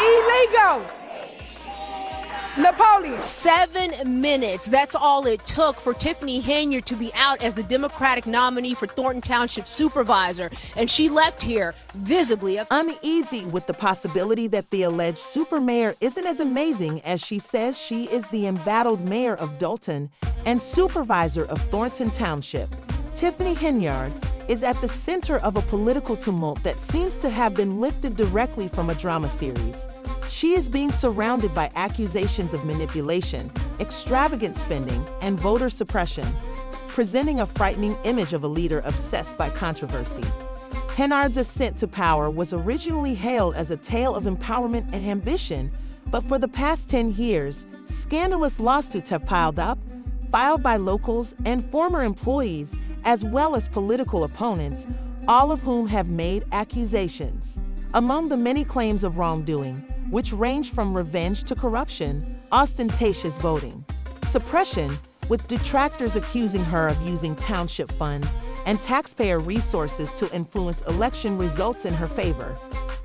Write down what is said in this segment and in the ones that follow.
Illegal. Napoleon. 7 minutes. That's all it took for Tiffany Henyard to be out as the Democratic nominee for Thornton Township supervisor. And she left here visibly uneasy with the possibility that the alleged super mayor isn't as amazing as she says she is. The embattled mayor of Dalton and supervisor of Thornton Township, Tiffany Henyard, is at the center of a political tumult that seems to have been lifted directly from a drama series. She is being surrounded by accusations of manipulation, extravagant spending, and voter suppression, presenting a frightening image of a leader obsessed by controversy. Henyard's ascent to power was originally hailed as a tale of empowerment and ambition, but for the past 10 years, scandalous lawsuits have piled up, filed by locals and former employees, as well as political opponents, all of whom have made accusations. Among the many claims of wrongdoing, which range from revenge to corruption, ostentatious voting, suppression, with detractors accusing her of using township funds and taxpayer resources to influence election results in her favor.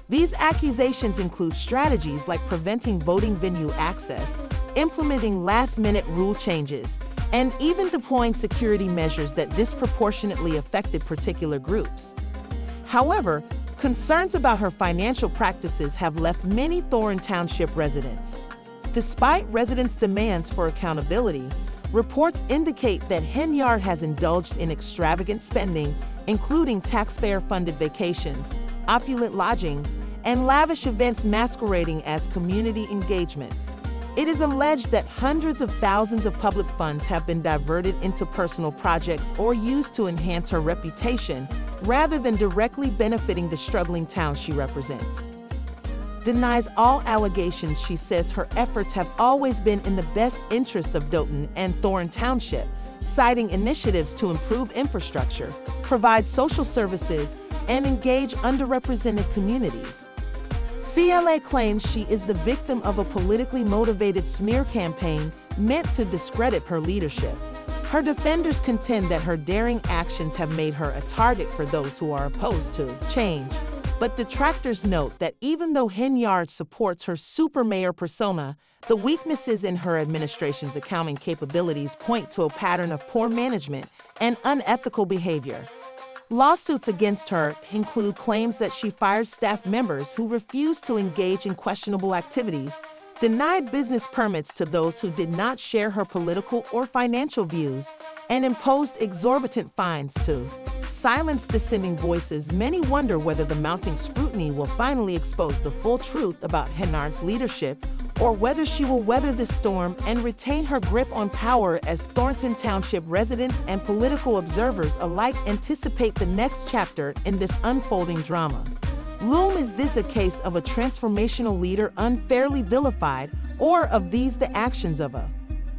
These accusations include strategies like preventing voting venue access, implementing last-minute rule changes, and even deploying security measures that disproportionately affected particular groups. However, concerns about her financial practices have left many Thornton Township residents. Despite residents' demands for accountability, reports indicate that Henyard has indulged in extravagant spending, including taxpayer-funded vacations, opulent lodgings, and lavish events masquerading as community engagements. It is alleged that hundreds of thousands of public funds have been diverted into personal projects or used to enhance her reputation, rather than directly benefiting the struggling town she represents. Denies all allegations. She says her efforts have always been in the best interests of Dalton and Thornton Township, citing initiatives to improve infrastructure, provide social services, and engage underrepresented communities. CLA claims she is the victim of a politically motivated smear campaign meant to discredit her leadership. Her defenders contend that her daring actions have made her a target for those who are opposed to change. But detractors note that even though Henyard supports her super mayor persona, the weaknesses in her administration's accounting capabilities point to a pattern of poor management and unethical behavior. Lawsuits against her include claims that she fired staff members who refused to engage in questionable activities, denied business permits to those who did not share her political or financial views, and imposed exorbitant fines to silence dissenting voices. Many wonder whether the mounting scrutiny will finally expose the full truth about Henyard's leadership, or whether she will weather this storm and retain her grip on power as Thornton Township residents and political observers alike anticipate the next chapter in this unfolding drama. Is this a case of a transformational leader unfairly vilified, or of these the actions of a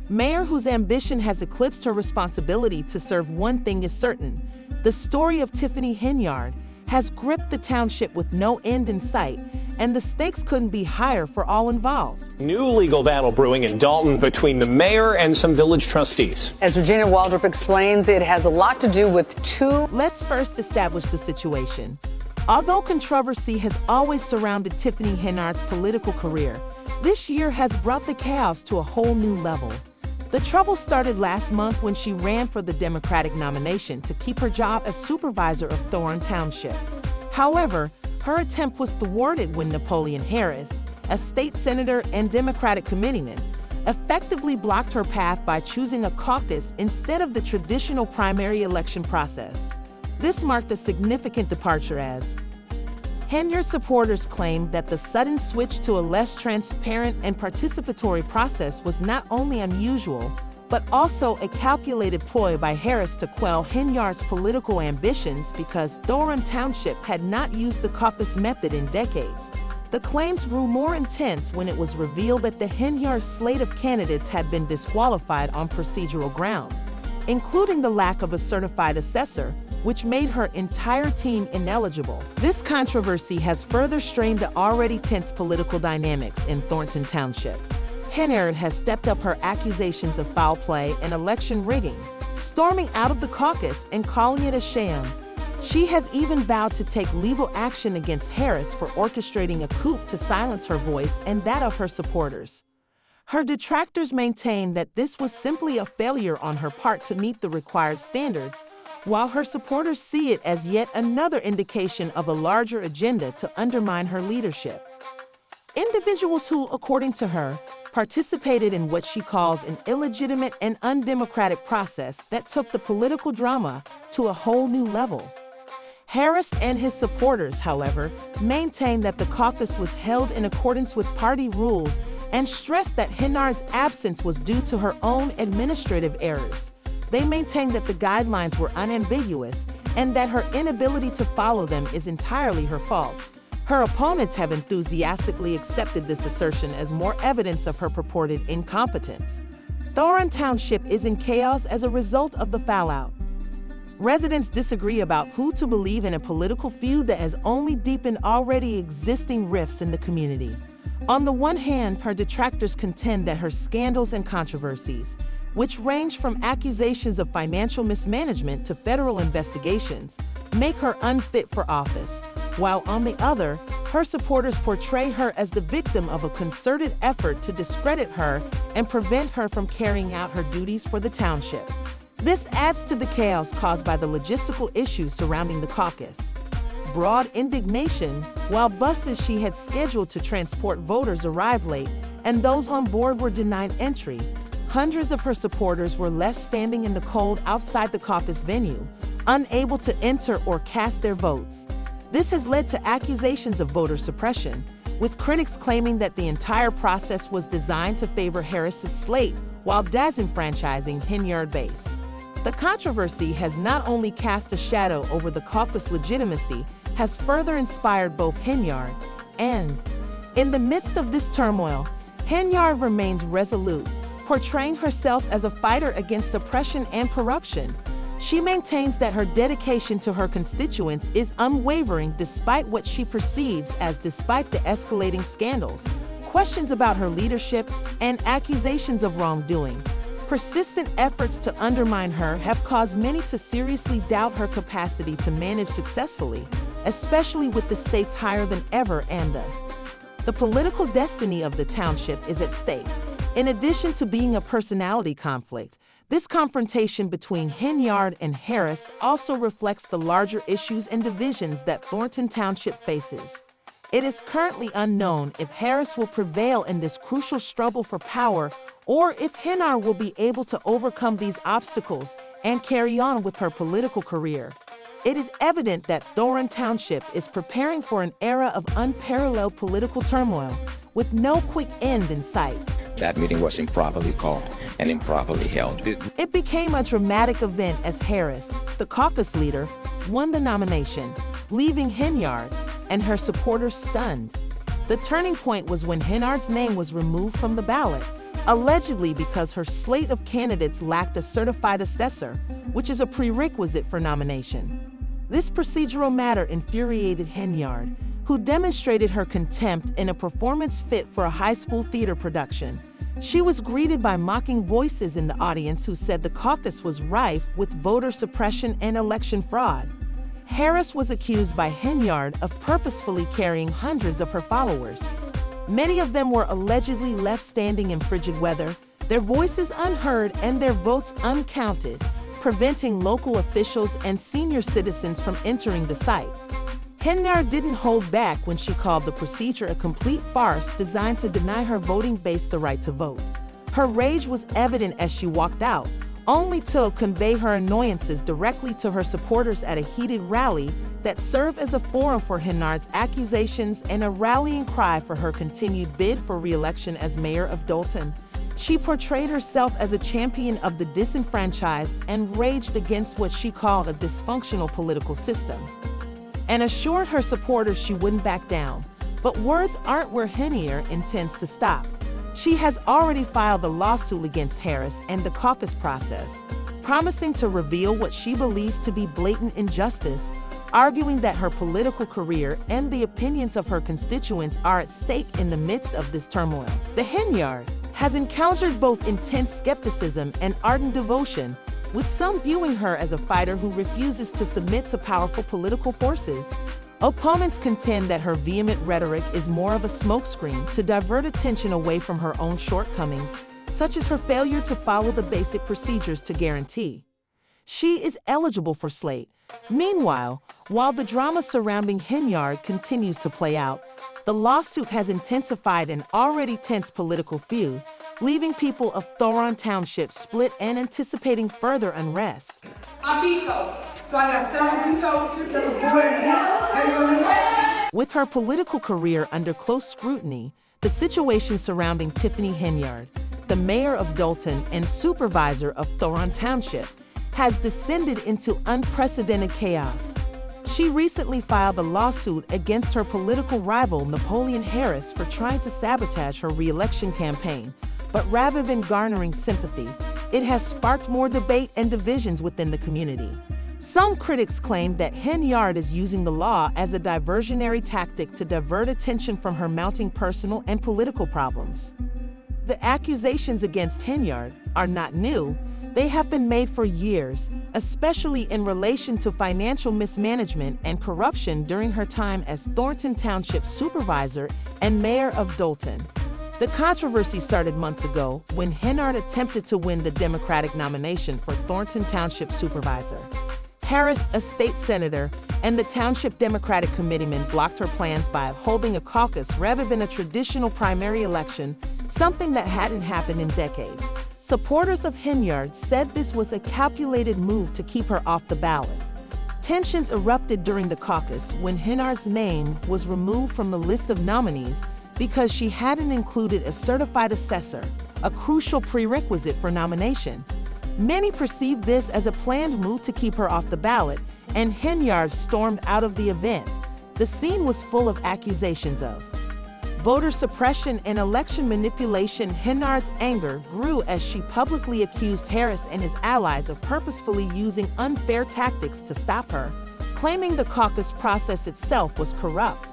mayor whose ambition has eclipsed her responsibility to serve? One thing is certain: the story of Tiffany Henyard has gripped the township with no end in sight, and the stakes couldn't be higher for all involved. New legal battle brewing in Dalton between the mayor and some village trustees. As Regina Waldrop explains, it has a lot to do with two. Let's first establish the situation. Although controversy has always surrounded Tiffany Henyard's political career, this year has brought the chaos to a whole new level. The trouble started last month when she ran for the Democratic nomination to keep her job as supervisor of Thornton Township. However, her attempt was thwarted when Napoleon Harris, a state senator and Democratic committeeman, effectively blocked her path by choosing a caucus instead of the traditional primary election process. This marked a significant departure, as Henyard supporters claimed that the sudden switch to a less transparent and participatory process was not only unusual, but also a calculated ploy by Harris to quell Henyard's political ambitions because Thornton Township had not used the caucus method in decades. The claims grew more intense when it was revealed that the Henyard slate of candidates had been disqualified on procedural grounds, including the lack of a certified assessor, which made her entire team ineligible. This controversy has further strained the already tense political dynamics in Thornton Township. Henyard has stepped up her accusations of foul play and election rigging, storming out of the caucus and calling it a sham. She has even vowed to take legal action against Harris for orchestrating a coup to silence her voice and that of her supporters. Her detractors maintain that this was simply a failure on her part to meet the required standards, while her supporters see it as yet another indication of a larger agenda to undermine her leadership. Individuals who, according to her, participated in what she calls an illegitimate and undemocratic process that took the political drama to a whole new level. Harris and his supporters, however, maintain that the caucus was held in accordance with party rules and stressed that Henyard's absence was due to her own administrative errors. They maintain that the guidelines were unambiguous and that her inability to follow them is entirely her fault. Her opponents have enthusiastically accepted this assertion as more evidence of her purported incompetence. Thornton Township is in chaos as a result of the fallout. Residents disagree about who to believe in a political feud that has only deepened already existing rifts in the community. On the one hand, her detractors contend that her scandals and controversies, which range from accusations of financial mismanagement to federal investigations, make her unfit for office, while on the other, her supporters portray her as the victim of a concerted effort to discredit her and prevent her from carrying out her duties for the township. This adds to the chaos caused by the logistical issues surrounding the caucus. Broad indignation, while buses she had scheduled to transport voters arrived late and those on board were denied entry. Hundreds of her supporters were left standing in the cold outside the caucus venue, unable to enter or cast their votes. This has led to accusations of voter suppression, with critics claiming that the entire process was designed to favor Harris's slate while disenfranchising Henyard base. The controversy has not only cast a shadow over the caucus' legitimacy, has further inspired both Henyard and, in the midst of this turmoil, Henyard remains resolute, portraying herself as a fighter against oppression and corruption. She maintains that her dedication to her constituents is unwavering despite what she perceives as despite the escalating scandals, questions about her leadership, and accusations of wrongdoing. Persistent efforts to undermine her have caused many to seriously doubt her capacity to manage successfully, especially with the stakes higher than ever and the political destiny of the township is at stake. In addition to being a personality conflict, this confrontation between Henyard and Harris also reflects the larger issues and divisions that Thornton Township faces. It is currently unknown if Harris will prevail in this crucial struggle for power or if Henyard will be able to overcome these obstacles and carry on with her political career. It is evident that Thornton Township is preparing for an era of unparalleled political turmoil, with no quick end in sight. That meeting was improperly called and improperly held. It became a dramatic event as Harris, the caucus leader, won the nomination, leaving Henyard and her supporters stunned. The turning point was when Henyard's name was removed from the ballot, allegedly because her slate of candidates lacked a certified assessor, which is a prerequisite for nomination. This procedural matter infuriated Henyard, who demonstrated her contempt in a performance fit for a high school theater production. She was greeted by mocking voices in the audience who said the caucus was rife with voter suppression and election fraud. Harris was accused by Henyard of purposefully carrying hundreds of her followers. Many of them were allegedly left standing in frigid weather, their voices unheard and their votes uncounted, preventing local officials and senior citizens from entering the site. Henyard didn't hold back when she called the procedure a complete farce designed to deny her voting base the right to vote. Her rage was evident as she walked out, only to convey her annoyances directly to her supporters at a heated rally that served as a forum for Henyard's accusations and a rallying cry for her continued bid for re-election as mayor of Dalton. She portrayed herself as a champion of the disenfranchised and raged against what she called a dysfunctional political system, and assured her supporters she wouldn't back down. But words aren't where Henyard intends to stop. She has already filed a lawsuit against Harris and the caucus process, promising to reveal what she believes to be blatant injustice, arguing that her political career and the opinions of her constituents are at stake in the midst of this turmoil. The Henyard has encountered both intense skepticism and ardent devotion, with some viewing her as a fighter who refuses to submit to powerful political forces. Opponents contend that her vehement rhetoric is more of a smokescreen to divert attention away from her own shortcomings, such as her failure to follow the basic procedures to guarantee she is eligible for slate. Meanwhile, while the drama surrounding Henyard continues to play out, the lawsuit has intensified an already tense political feud, leaving people of Thoron Township split and anticipating further unrest. With her political career under close scrutiny, the situation surrounding Tiffany Henyard, the mayor of Dalton and supervisor of Thoron Township, has descended into unprecedented chaos. She recently filed a lawsuit against her political rival Napoleon Harris for trying to sabotage her re-election campaign, but rather than garnering sympathy, it has sparked more debate and divisions within the community. Some critics claim that Henyard is using the law as a diversionary tactic to divert attention from her mounting personal and political problems. The accusations against Henyard are not new. They have been made for years, especially in relation to financial mismanagement and corruption during her time as Thornton Township supervisor and mayor of Dalton. The controversy started months ago when Henyard attempted to win the Democratic nomination for Thornton Township supervisor. Harris, a state senator, and the Township Democratic committeeman blocked her plans by holding a caucus rather than a traditional primary election, something that hadn't happened in decades. Supporters of Henyard said this was a calculated move to keep her off the ballot. Tensions erupted during the caucus when Henyard's name was removed from the list of nominees because she hadn't included a certified assessor, a crucial prerequisite for nomination. Many perceived this as a planned move to keep her off the ballot, and Henyard stormed out of the event. The scene was full of accusations of voter suppression and election manipulation. Henyard's anger grew as she publicly accused Harris and his allies of purposefully using unfair tactics to stop her, claiming the caucus process itself was corrupt.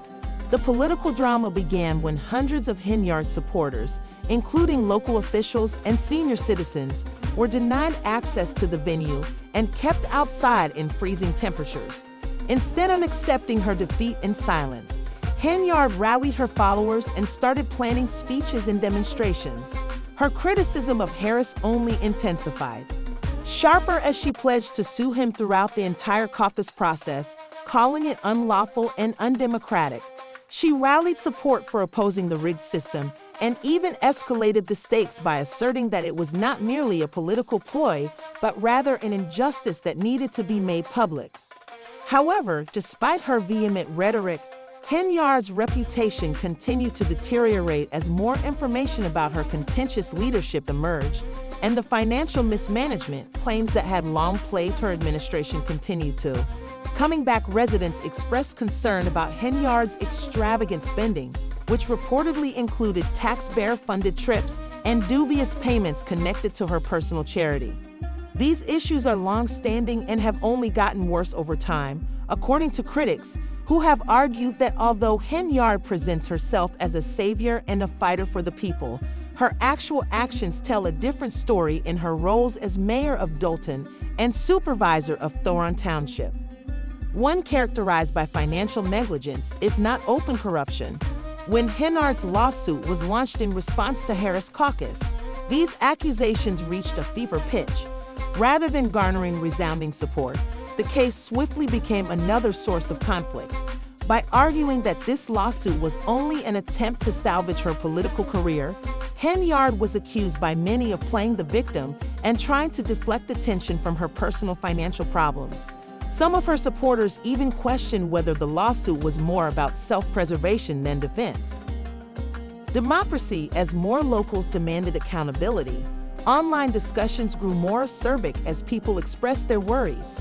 The political drama began when hundreds of Henyard supporters, including local officials and senior citizens, were denied access to the venue and kept outside in freezing temperatures. Instead of accepting her defeat in silence, Henyard rallied her followers and started planning speeches and demonstrations. Her criticism of Harris only intensified, sharper as she pledged to sue him throughout the entire caucus process, calling it unlawful and undemocratic. She rallied support for opposing the rigged system and even escalated the stakes by asserting that it was not merely a political ploy, but rather an injustice that needed to be made public. However, despite her vehement rhetoric, Henyard's reputation continued to deteriorate as more information about her contentious leadership emerged, and the financial mismanagement claims that had long plagued her administration continued to. Coming back, residents expressed concern about Henyard's extravagant spending, which reportedly included taxpayer-funded trips and dubious payments connected to her personal charity. These issues are long-standing and have only gotten worse over time, according to critics, who have argued that although Henyard presents herself as a savior and a fighter for the people, her actual actions tell a different story in her roles as mayor of Dalton and supervisor of Thoron Township. One characterized by financial negligence, if not open corruption. When Henyard's lawsuit was launched in response to Harris' caucus, these accusations reached a fever pitch. Rather than garnering resounding support, the case swiftly became another source of conflict. By arguing that this lawsuit was only an attempt to salvage her political career, Henyard was accused by many of playing the victim and trying to deflect attention from her personal financial problems. Some of her supporters even questioned whether the lawsuit was more about self-preservation than defense. Democracy, as more locals demanded accountability, online discussions grew more acerbic as people expressed their worries.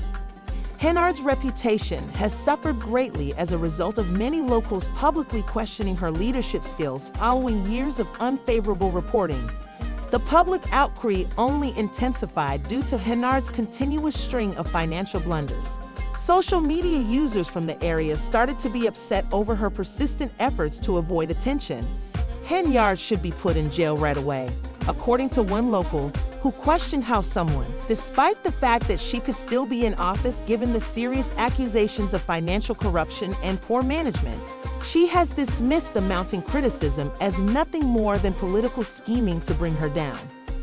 Henyard's reputation has suffered greatly as a result of many locals publicly questioning her leadership skills following years of unfavorable reporting. The public outcry only intensified due to Henyard's continuous string of financial blunders. Social media users from the area started to be upset over her persistent efforts to avoid attention. Henyard should be put in jail right away, according to one local who questioned how someone Despite the fact that she could still be in office given the serious accusations of financial corruption and poor management, she has dismissed the mounting criticism as nothing more than political scheming to bring her down.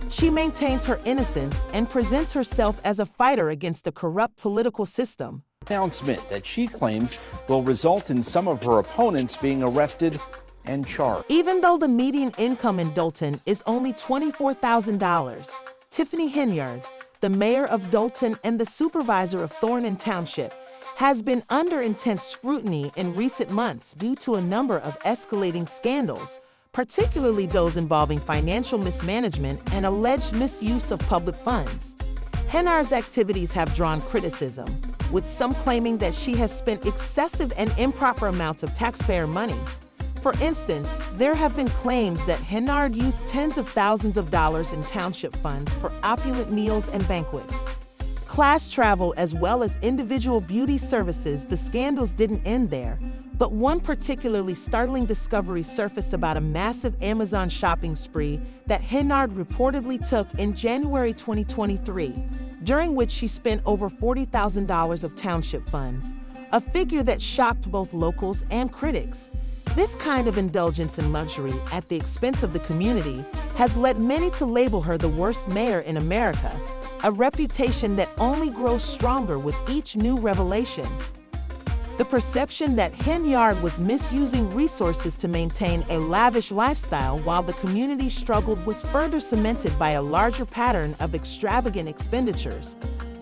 She maintains her innocence and presents herself as a fighter against a corrupt political system. Announcement that she claims will result in some of her opponents being arrested and charged. Even though the median income in Dolton is only $24,000, Tiffany Henyard, the mayor of Dolton and the supervisor of Thornton Township, has been under intense scrutiny in recent months due to a number of escalating scandals, particularly those involving financial mismanagement and alleged misuse of public funds. Henyard's activities have drawn criticism, with some claiming that she has spent excessive and improper amounts of taxpayer money. For instance, there have been claims that Henyard used tens of thousands of dollars in township funds for opulent meals and banquets. Class travel as well as individual beauty services. The scandals didn't end there, but one particularly startling discovery surfaced about a massive Amazon shopping spree that Henyard reportedly took in January 2023, during which she spent over $40,000 of township funds, a figure that shocked both locals and critics. This kind of indulgence in luxury at the expense of the community has led many to label her the worst mayor in America, a reputation that only grows stronger with each new revelation. The perception that Henyard was misusing resources to maintain a lavish lifestyle while the community struggled was further cemented by a larger pattern of extravagant expenditures.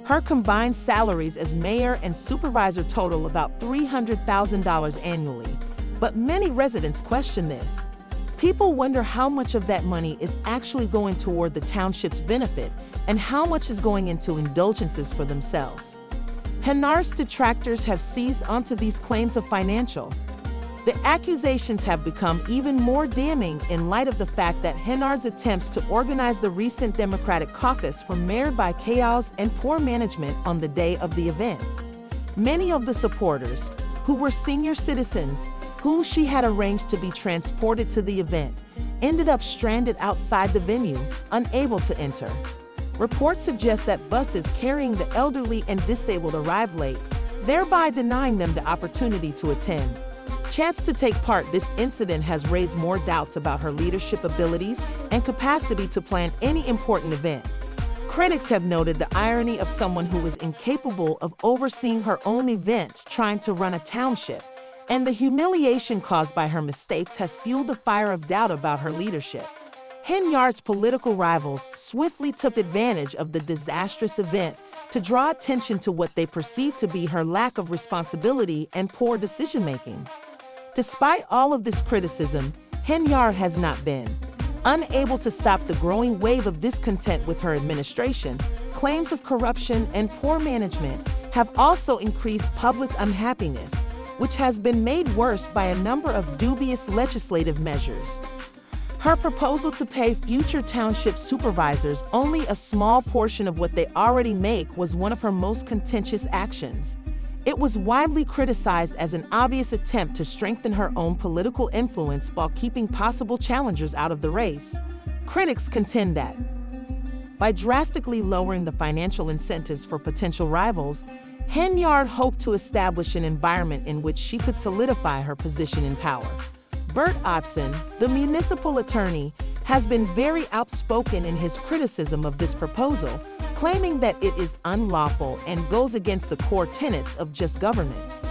Her combined salaries as mayor and supervisor total about $300,000 annually, but many residents question this. People wonder how much of that money is actually going toward the township's benefit and how much is going into indulgences for themselves. Henyard's detractors have seized onto these claims of financial. The accusations have become even more damning in light of the fact that Henyard's attempts to organize the recent Democratic caucus were marred by chaos and poor management on the day of the event. Many of the supporters, who were senior citizens, whom she had arranged to be transported to the event, ended up stranded outside the venue, unable to enter. Reports suggest that buses carrying the elderly and disabled arrived late, thereby denying them the opportunity to attend. Chance to take part, this incident has raised more doubts about her leadership abilities and capacity to plan any important event. Critics have noted the irony of someone who is incapable of overseeing her own event trying to run a township, and the humiliation caused by her mistakes has fueled the fire of doubt about her leadership. Henyard's political rivals swiftly took advantage of the disastrous event to draw attention to what they perceived to be her lack of responsibility and poor decision-making. Despite all of this criticism, Henyard has not been. Unable to stop the growing wave of discontent with her administration, claims of corruption and poor management have also increased public unhappiness, which has been made worse by a number of dubious legislative measures. Her proposal to pay future township supervisors only a small portion of what they already make was one of her most contentious actions. It was widely criticized as an obvious attempt to strengthen her own political influence while keeping possible challengers out of the race. Critics contend that, by drastically lowering the financial incentives for potential rivals, Henyard hoped to establish an environment in which she could solidify her position in power. Bert Otson, the municipal attorney, has been very outspoken in his criticism of this proposal, claiming that it is unlawful and goes against the core tenets of just governance.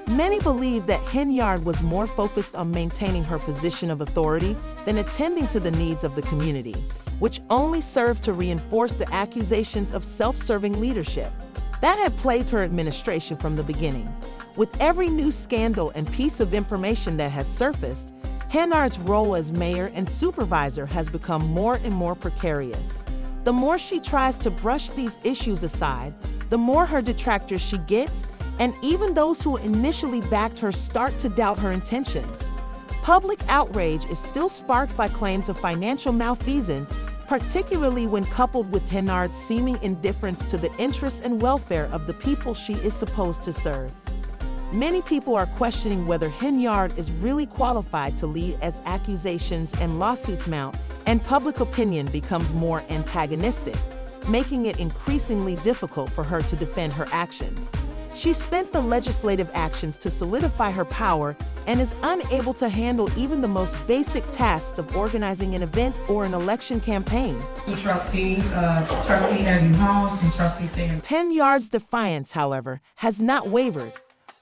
Many believe that Henyard was more focused on maintaining her position of authority than attending to the needs of the community, which only served to reinforce the accusations of self-serving leadership that had plagued her administration from the beginning. With every new scandal and piece of information that has surfaced, Henyard's role as mayor and supervisor has become more and more precarious. The more she tries to brush these issues aside, the more her detractors she gets, and even those who initially backed her start to doubt her intentions. Public outrage is still sparked by claims of financial malfeasance, particularly when coupled with Henyard's seeming indifference to the interests and welfare of the people she is supposed to serve. Many people are questioning whether Henyard is really qualified to lead as accusations and lawsuits mount and public opinion becomes more antagonistic. making it increasingly difficult for her to defend her actions. She spent the legislative actions to solidify her power and is unable to handle even the most basic tasks of organizing an event or an election campaign. The trustees, trustee Eddie Holmes and trustee Stan. Henyard's defiance, however, has not wavered.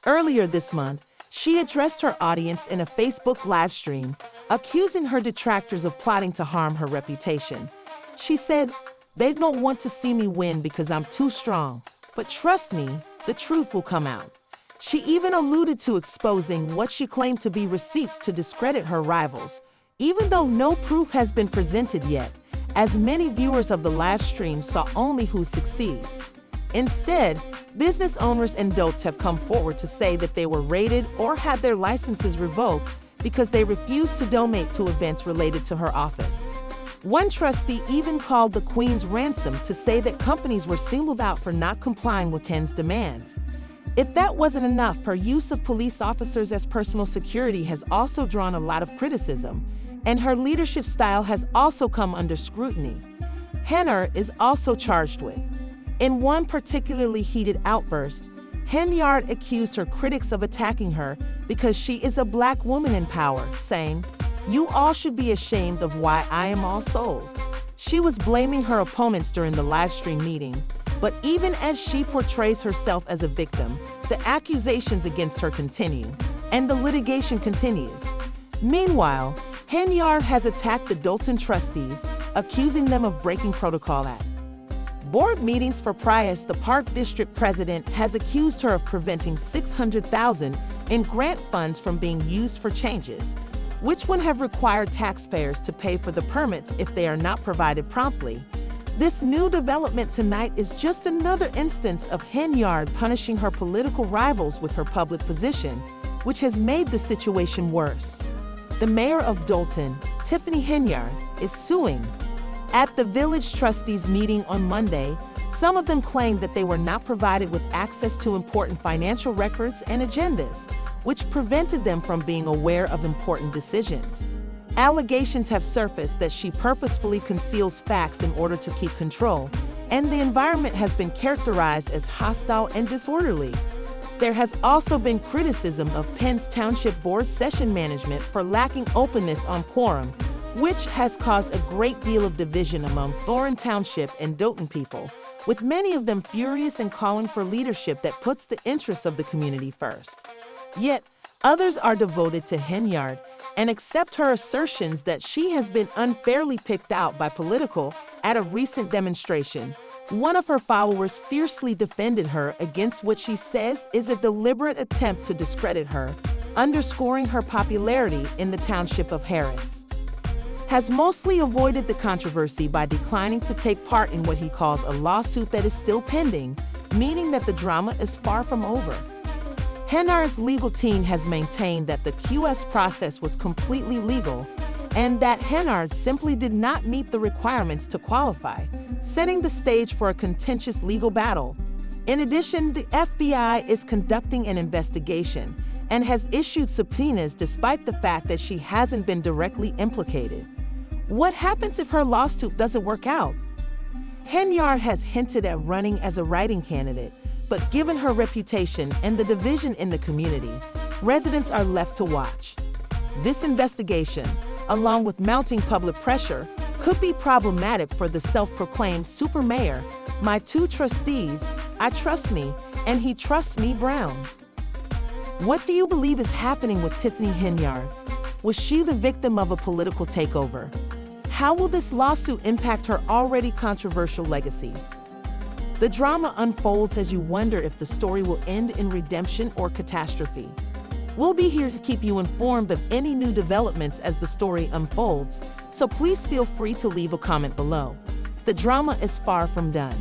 Earlier this month, she addressed her audience in a Facebook live stream, accusing her detractors of plotting to harm her reputation. She said, "They don't want to see me win because I'm too strong, but trust me, the truth will come out." She even alluded to exposing what she claimed to be receipts to discredit her rivals, even though no proof has been presented yet, as many viewers of the live stream saw only who succeeds. Instead, business owners and adults have come forward to say that they were raided or had their licenses revoked because they refused to donate to events related to her office. One trustee even called the Queen's ransom to say that companies were singled out for not complying with Hen's demands. If that wasn't enough, her use of police officers as personal security has also drawn a lot of criticism, and her leadership style has also come under scrutiny. Henyard is also charged with. In one particularly heated outburst, Henyard accused her critics of attacking her because she is a black woman in power, saying, "You all should be ashamed of why I am all sold." She was blaming her opponents during the live stream meeting, but even as she portrays herself as a victim, the accusations against her continue, and the litigation continues. Meanwhile, Henyard has attacked the Dolton trustees, accusing them of breaking protocol at board meetings for Prius. The Park District president has accused her of preventing $600,000 in grant funds from being used for changes, which would have required taxpayers to pay for the permits if they are not provided promptly. This new development tonight is just another instance of Henyard punishing her political rivals with her public position, which has made the situation worse. The mayor of Dolton, Tiffany Henyard, is suing. At the village trustees meeting on Monday, some of them claimed that they were not provided with access to important financial records and agendas, which prevented them from being aware of important decisions. Allegations have surfaced that she purposefully conceals facts in order to keep control, and the environment has been characterized as hostile and disorderly. There has also been criticism of Penn's Township Board session management for lacking openness on quorum, which has caused a great deal of division among Thornton Township and Dolton people, with many of them furious and calling for leadership that puts the interests of the community first. Yet, others are devoted to Henyard and accept her assertions that she has been unfairly picked out by political. At a recent demonstration, one of her followers fiercely defended her against what she says is a deliberate attempt to discredit her, underscoring her popularity in the township of Harris. Has mostly avoided the controversy by declining to take part in what he calls a lawsuit that is still pending, meaning that the drama is far from over. Henyard's legal team has maintained that the QS process was completely legal and that Henyard simply did not meet the requirements to qualify, setting the stage for a contentious legal battle. In addition, the FBI is conducting an investigation and has issued subpoenas despite the fact that she hasn't been directly implicated. What happens if her lawsuit doesn't work out? Henyard has hinted at running as a write-in candidate, but given her reputation and the division in the community, residents are left to watch. This investigation, along with mounting public pressure, could be problematic for the self-proclaimed super mayor, "My two trustees, I trust me, and he trusts me Brown." What do you believe is happening with Tiffany Henyard? Was she the victim of a political takeover? How will this lawsuit impact her already controversial legacy? The drama unfolds as you wonder if the story will end in redemption or catastrophe. We'll be here to keep you informed of any new developments as the story unfolds, so please feel free to leave a comment below. The drama is far from done.